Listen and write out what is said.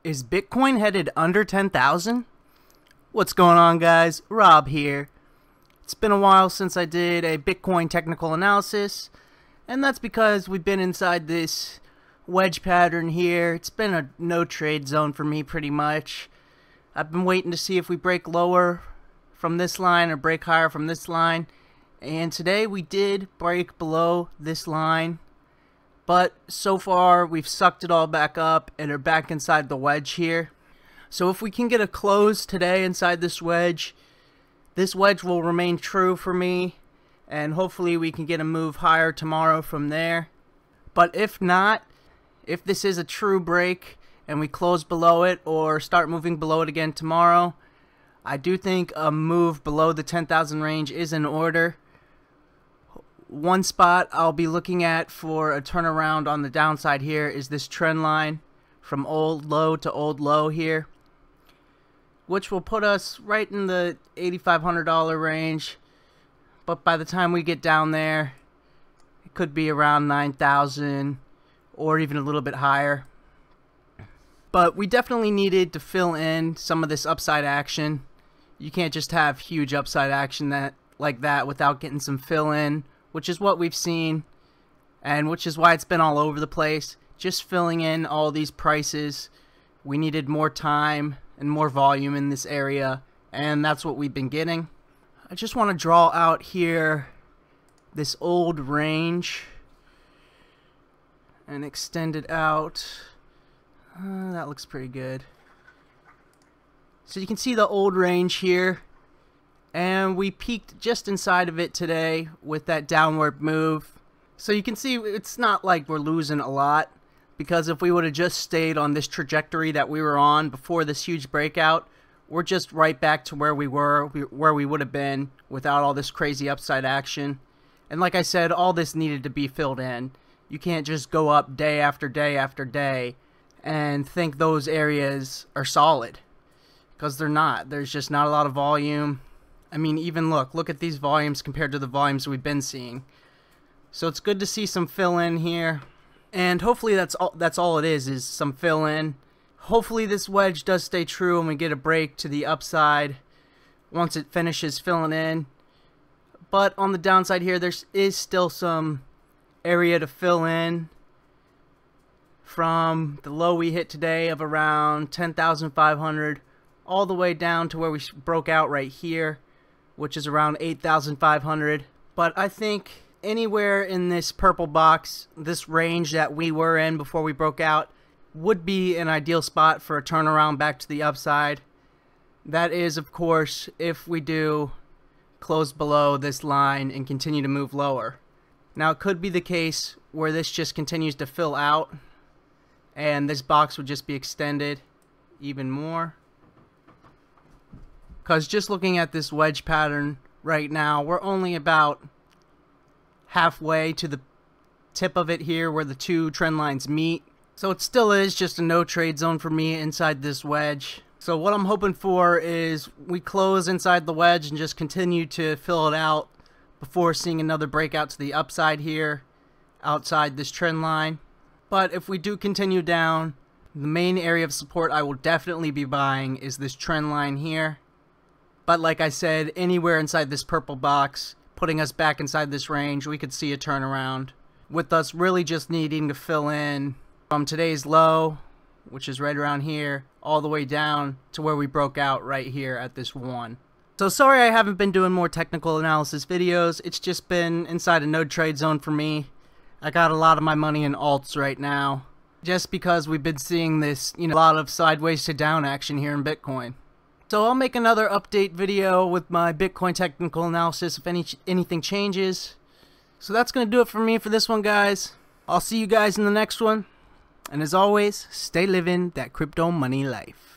Is Bitcoin headed under 10,000? What's going on, guys? Rob here. It's been a while since I did a Bitcoin technical analysis, and that's because we've been inside this wedge pattern here. It's been a no trade zone for me pretty much. I've been waiting to see if we break lower from this line or break higher from this line, and today we did break below this line. But so far, we've sucked it all back up and are back inside the wedge here. So if we can get a close today inside this wedge will remain true for me. And hopefully we can get a move higher tomorrow from there. But if not, if this is a true break and we close below it or start moving below it again tomorrow, I do think a move below the 10,000 range is in order. One spot I'll be looking at for a turnaround on the downside here is this trend line from old low to old low here, which will put us right in the $8,500 range. But by the time we get down there, it could be around 9,000 or even a little bit higher. But we definitely needed to fill in some of this upside action. You can't just have huge upside action like that without getting some fill in, which is what we've seen, and which is why it's been all over the place. Just filling in all these prices. We needed more time and more volume in this area, and that's what we've been getting. I just want to draw out here this old range and extend it out. That looks pretty good. So you can see the old range here. And we peaked just inside of it today with that downward move. So you can see it's not like we're losing a lot, because if we would have just stayed on this trajectory that we were on before this huge breakout, we're just right back to where we would have been without all this crazy upside action. And like I said, all this needed to be filled in. You can't just go up day after day after day and think those areas are solid, because they're not. There's just not a lot of volume. I mean, even look at these volumes compared to the volumes we've been seeing. So it's good to see some fill in here, and hopefully that's all it is some fill in. Hopefully this wedge does stay true and we get a break to the upside once it finishes filling in. But on the downside here, there is still some area to fill in from the low we hit today of around 10,500 all the way down to where we broke out right here, which is around 8,500. But I think anywhere in this purple box, this range that we were in before we broke out, would be an ideal spot for a turnaround back to the upside. That is, of course, if we do close below this line and continue to move lower. Now, it could be the case where this just continues to fill out and this box would just be extended even more. Because just looking at this wedge pattern right now, we're only about halfway to the tip of it here where the two trend lines meet. So it still is just a no trade zone for me inside this wedge. So what I'm hoping for is we close inside the wedge and just continue to fill it out before seeing another breakout to the upside here outside this trend line. But if we do continue down, the main area of support I will definitely be buying is this trend line here. But like I said, anywhere inside this purple box, putting us back inside this range, we could see a turnaround, with us really just needing to fill in from today's low, which is right around here, all the way down to where we broke out right here at this one. So sorry I haven't been doing more technical analysis videos. It's just been inside a no trade zone for me. I got a lot of my money in alts right now, just because we've been seeing this, a lot of sideways to down action here in Bitcoin. So I'll make another update video with my Bitcoin technical analysis if anything changes. So that's going to do it for me for this one, guys. I'll see you guys in the next one. And as always, stay living that crypto money life.